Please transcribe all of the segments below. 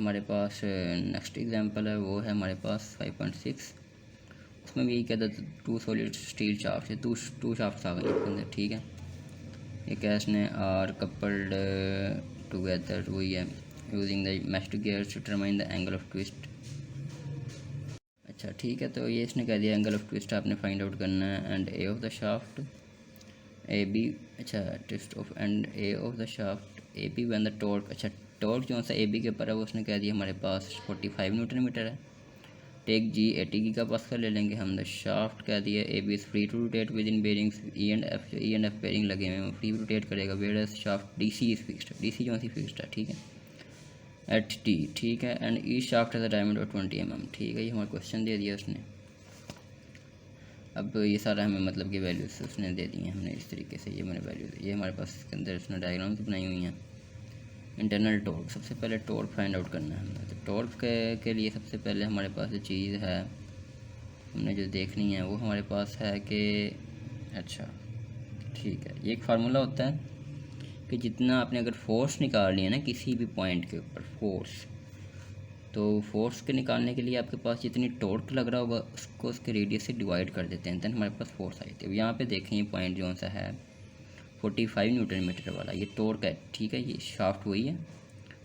हमारे पास next example है, वो है हमारे पास 5.6। उसमें भी यही कहता है 2 solid steel shaft, two shaft आ गई इसके अंदर, ठीक है। ये कैश ने आर कपल्ड टुगेदर, वही है, using the meshed gears to determine the angle of twist. अच्छा ठीक है, तो ये इसने कह दिया एंगल ऑफ ट्विस्ट आपने फाइंड आउट करना है, end A of the shaft A B, अच्छा twist of end A of the shaft A B when the torque, अच्छा टॉर्क जो सा ए बी के ऊपर है वो उसने कह दिया हमारे पास 45 न्यूटन मीटर है। टेक जी 80 की का पास्कल ले लेंगे हम। द शाफ्ट कह दिया A B is free to rotate within bearings E and F bearing लगे हुए हैं, फ्री रोटेट करेगा। Where shaft D C is fixed, D C जो सी फिक्सड है, ठीक है, एट टी, ठीक है। एंड ई शाफ्ट है द डायमीटर ऑफ 20 mm, ठीक है। ये हमारा क्वेश्चन दे दिया उसने। अब ये सारा हमें मतलब कि वैल्यूज उसने दे दी हैं हमने इस तरीके से, ये मैंने वैल्यूज, ये हमारे पास इसके अंदर उसने डायग्राम्स बनाई हुई हैं। इंटरनल टॉर्क, सबसे पहले टॉर्क फाइंड आउट करना है हमने। तो टॉर्क के लिए सबसे पहले हमारे पास जो चीज़ है हमने जो देखनी है वो हमारे पास है कि, अच्छा ठीक है, ये एक फार्मूला होता है कि जितना आपने अगर फोर्स निकाल लिया ना किसी भी पॉइंट के ऊपर फोर्स, तो फोर्स के निकालने के लिए आपके पास जितनी टॉर्क लग रहा होगा उसको उसके रेडियस से डिवाइड कर देते हैं, देन हमारे पास फोर्स आई थी। अब यहाँ पे देखें ये पॉइंट जो सा है 45 न्यूटन मीटर वाला, ये टॉर्क है, ठीक है। ये शाफ्ट वही है,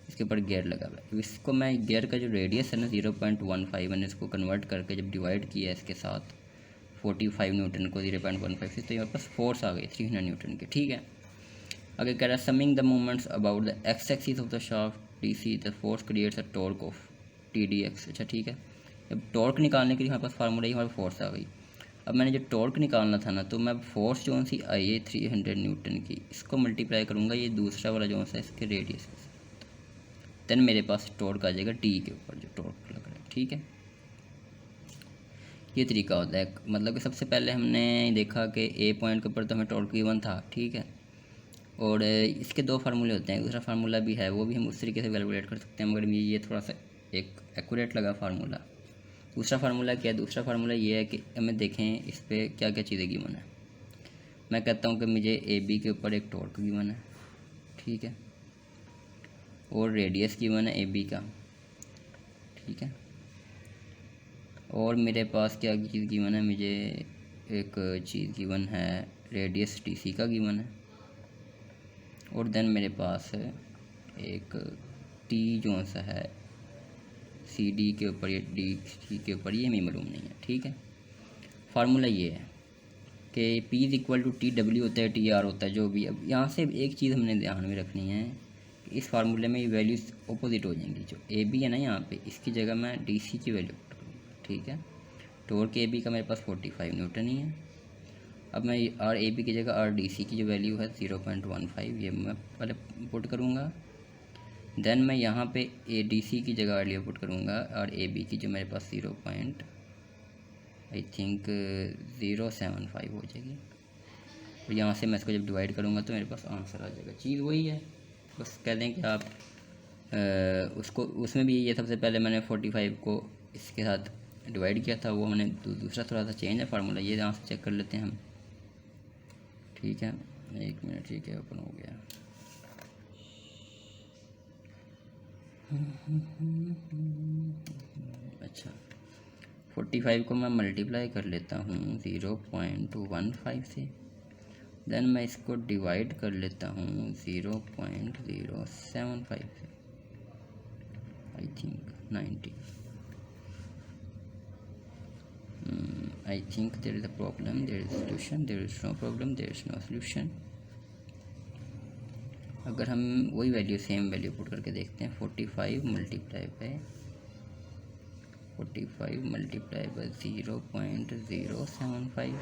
इसके ऊपर गियर लगा हुआ है। इसको मैं गियर का जो रेडियस है ना 0.15, मैंने इसको कन्वर्ट करके जब डिवाइड किया इसके साथ 45 न्यूटन को 0.15 से, तो यहाँ पास फोर्स आ गई 300 न्यूटन की, ठीक है। आगे कह रहा है summing the movements about the x axis of the shaft D see the force creates a torque of T D x, अच्छा ठीक है। अब टॉर्क निकालने के लिए हमारे पास फार्मूला ही हमारे फोर्स आ गई। अब मैंने जो टॉर्क निकालना था ना, तो मैं फोर्स जो सी आई है 300 न्यूटन की, इसको मल्टीप्लाई करूँगा ये दूसरा वाला जो सा इसके रेडियस के साथ, देन मेरे पास टॉर्क आ जाएगा टी के ऊपर जो टॉर्क लग रहा है, ठीक है। ये तरीका होता है, मतलब कि सबसे पहले हमने देखा कि ए पॉइंट के ऊपर तो हमें टॉर्क गिवन था, ठीक है। और इसके दो फार्मूले होते हैं, दूसरा फार्मूला भी है, वो भी हम उस तरीके से कैलकुलेट कर सकते हैं, मगर ये थोड़ा सा एक एक्यूरेट लगा फार्मूला। दूसरा फार्मूला क्या है? दूसरा फार्मूला ये है कि हमें देखें इस पर क्या क्या चीज़ें गिवन है। मैं कहता हूँ कि मुझे ए बी के ऊपर एक टॉर्क गिवन है, ठीक है, और रेडियस गिवन है ए बी का, ठीक है। और मेरे पास क्या चीज़ गिवन है, मुझे एक चीज़ गिवन है रेडियस डी सी का गिवन है, और देन मेरे पास एक टी जो सा है सी डी के ऊपर, ये डी सी के ऊपर, ये हमें मालूम नहीं है, ठीक है। फार्मूला ये है कि P is equal to T W होता है, टी आर होता है, जो भी। अब यहाँ से एक चीज़ हमने ध्यान में रखनी है कि इस फार्मूले में ये वैल्यूज़ अपोजिट हो जाएंगी। जो ए बी है ना यहाँ पे, इसकी जगह मैं डी सी की वैल्यू पुट करूँगा, ठीक है। टॉर्क ए बी का मेरे पास 45 न्यूटन ही है। अब मैं आर ए बी की जगह आर डी सी की जो वैल्यू है 0.15, ये मैं पहले पुट करूँगा। देन मैं यहाँ पे ए डी सी की जगह आर पुट करूँगा, और ए बी की जो मेरे पास 0.075 हो जाएगी। और यहाँ से मैं इसको जब डिवाइड करूँगा तो मेरे पास आंसर आ जाएगा। चीज़ वही है, बस कह दें कि आप उसको, उसमें भी ये सबसे पहले मैंने 45 को इसके साथ डिवाइड किया था, वो हमने दूसरा थोड़ा सा चेंज है फार्मूला, ये यहाँ से चेक कर लेते हैं हम, ठीक है। एक मिनट, ठीक है, ओपन हो गया। अच्छा 45 को मैं मल्टीप्लाई कर लेता हूँ 0.15 से, देन मैं इसको डिवाइड कर लेता हूँ 0.075 से, I think 90। I think there is a problem, there is solution, there is no problem, there is no solution. अगर हम वही वैल्यू, सेम वैल्यू पुट करके देखते हैं, 45 मल्टीप्लाई बाय 0.075,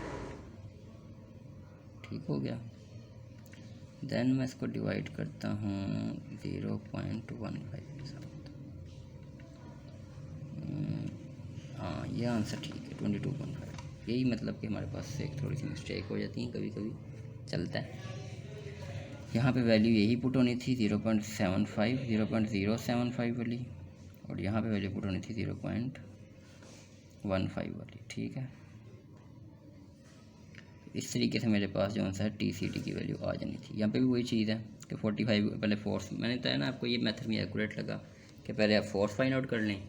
ठीक हो गया। देन मैं इसको डिवाइड करता हूँ 0.15 के साथ। हाँ, ये आंसर ठीक है 22.5। यही मतलब कि हमारे पास से थोड़ी सी मिस्टेक हो जाती है, कभी कभी चलता है। यहाँ पे वैल्यू यही पुट होनी थी 0.75 वाली, और यहाँ पे वैल्यू पुट होनी थी 0.15 वाली, ठीक है। इस तरीके से मेरे पास जो है टी सी टी की वैल्यू आ जानी थी। यहाँ पे भी वही चीज़ है कि 45 पहले फोर्स, मैंने बताया ना आपको, ये मेथड में एक्यूरेट लगा कि पहले आप फोर्स फाइंड आउट कर लें,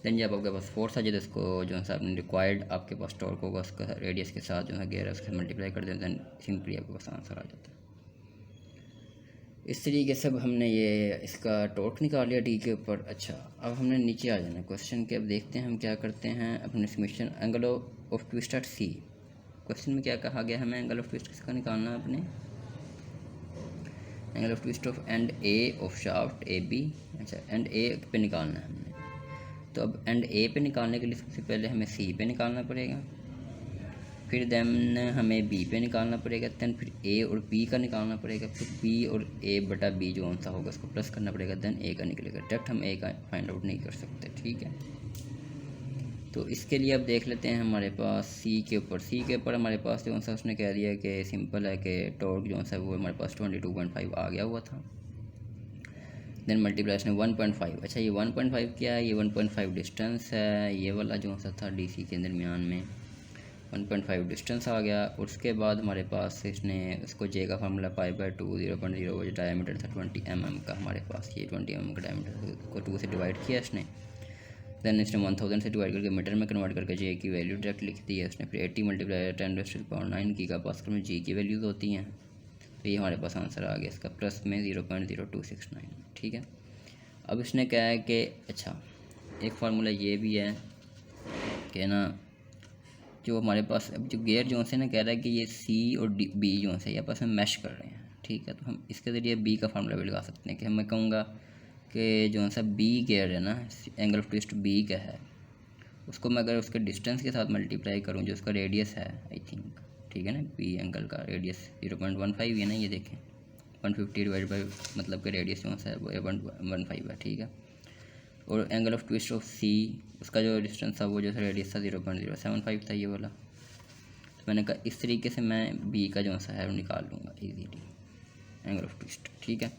देन जब आपके पास फोर्स आ जाए तो इसको जो है आपने रिक्वायर्ड आपके पास टॉर्क होगा उसका रेडियस के साथ जो है गेयर है उसके मल्टीप्लाई कर दें, देन सिंपली आपके पास आंसर आ जाता है। इस तरीके से अब हमने ये इसका टॉर्क निकाल लिया टी के ऊपर। अच्छा, अब हमने नीचे आ जाना क्वेश्चन के। अब देखते हैं हम क्या करते हैं अपने summation angle of twist at C. Question में क्या कहा गया, हमें एंगल ऑफ ट्विस्ट किसका निकालना है, अपने angle of twist of end A of shaft A B. अच्छा, एंड ए पे निकालना है हमने, तो अब एंड ए पे निकालने के लिए सबसे पहले हमें सी पे निकालना पड़ेगा, फिर देन हमें बी पे निकालना पड़ेगा, देन फिर ए और बी का निकालना पड़ेगा, फिर बी और ए बटा बी जो सा होगा उसको प्लस करना पड़ेगा, देन ए का निकलेगा। डायरेक्ट हम ए का फाइंड आउट नहीं कर सकते, ठीक है। तो इसके लिए अब देख लेते हैं हमारे पास सी के ऊपर हमारे पास जो सा उसने कह दिया कि सिंपल है कि टॉर्क जो सा वो हमारे पास 22.5 आ गया हुआ था, देन मल्टीप्लाई ने 1.5। अच्छा, ये 1.5 क्या है, ये 1.5 डिस्टेंस है, ये वाला जो सा था डीसी के दरमियान में 1.5 डिस्टेंस आ गया। और उसके बाद हमारे पास इसने उसको जे का फार्मूला π/2 0.0 डायमीटर था 20 mm का, हमारे पास ये 20 mm का डायमीटर को 2 से डिवाइड किया इसने, देन इसने 1000 से डिवाइड करके मीटर में कन्वर्ट करके जे की वैल्यू डायरेक्ट लिख दी है इसने, फिर 80 × 10⁻9 गीगापास्कल में जी की वैल्यूज़ होती हैं। तो ये हमारे पास आंसर आ गया इसका प्लस में 0.0269, ठीक है। अब इसने कहा है कि अच्छा एक फार्मूला ये भी है कि ना जो हमारे पास अब जो गेयर जो से ना कह रहा है कि ये सी और बी जो से आपस में मैश कर रहे हैं, ठीक है। तो हम इसके ज़रिए बी का फार्मूला भी लगा सकते हैं कि मैं कहूँगा कि जो सा बी गेयर है ना, एंगल ऑफ ट्विस्ट बी का है, उसको मैं अगर उसके डिस्टेंस के साथ मल्टीप्लाई करूँ जो उसका रेडियस है आई थिंक, ठीक है ना, बी एंगल का रेडियस 0.15 है ना, ये देखें 150 डिवाइड बाई मतलब कि रेडियस जो है वो 1.15 है, ठीक है। और एंगल ऑफ ट्विस्ट ऑफ सी उसका जो डिस्टेंस था वो जो रेडियस था 0.075 था ये वाला। तो मैंने कहा इस तरीके से मैं बी का जो सा है वो निकाल लूँगा इजीली एंगल ऑफ ट्विस्ट, ठीक है।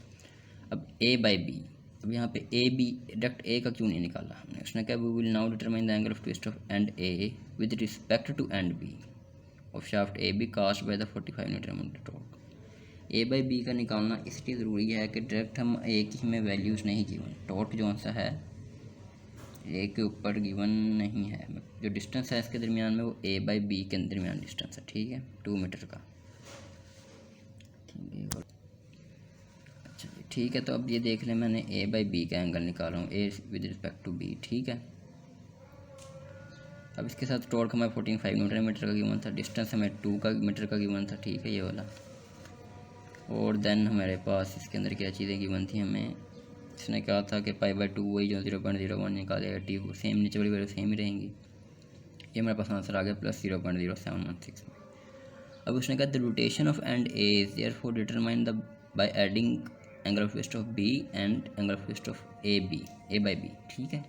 अब ए बाई बी, अब यहाँ पे ए बी डायरेक्ट ए का क्यों नहीं निकाला हमने, उसने कहा we will now determine the angle of twist of end A with respect to end B of shaft A B cast by the 45 Nm torque. A by B का निकालना इसलिए ज़रूरी है कि डायरेक्ट हम ए की हमें वैल्यूज़ नहीं गिवन, टॉर्क जो सा है ए के ऊपर गिवन नहीं है, जो डिस्टेंस है इसके दरमियान में वो ए बाई बी के दरमियान डिस्टेंस है, ठीक है, 2 मीटर का, अच्छा ठीक है। तो अब ये देख लें मैंने ए बाई बी का एंगल निकाला हूँ, A with respect to B, ठीक है। अब इसके साथ टॉर्क हमें 45 Nm का गिवन था, डिस्टेंस हमें 2 मीटर का गिवन था, ठीक है ये वाला। और देन हमारे पास इसके अंदर क्या चीज़ें गिवन थी हमें, इसने कहा था कि π/2 वही जो 0.01 निकालेगा टी वो सेम नीचे वाली वैल्यू सेम ही रहेंगी, ये मेरे पास आंसर आ गया प्लस 0.0716 में। अब उसने कहा the rotation of end A is therefore determine the by adding angle of twist of B and angle of twist of A by B, ठीक है।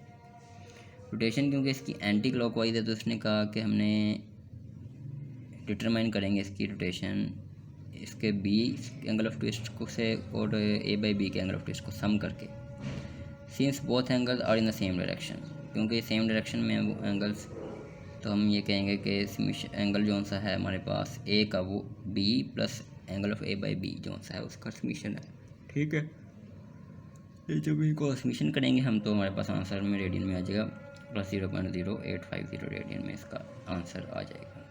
रोटेशन क्योंकि इसकी एंटी क्लॉकवाइज है तो उसने कहा कि हमने डिटरमाइन करेंगे इसकी रोटेशन इसके बी एंगल ऑफ ट्विस्ट को से और ए बाई बी के एंगल ऑफ ट्विस्ट को सम करके, since both angles are in the same direction, क्योंकि सेम डायरेक्शन में वो एंगल्स, तो हम ये कहेंगे कि एंगल जो सा है हमारे पास ए का वो B plus angle of A by B जो सा है उसका समीशन है, ठीक है। ये जब इनको समीशन करेंगे हम तो हमारे पास आंसर में रेडियन में आ जाएगा प्लस 0.0850 रेडियन में इसका आंसर आ जाएगा।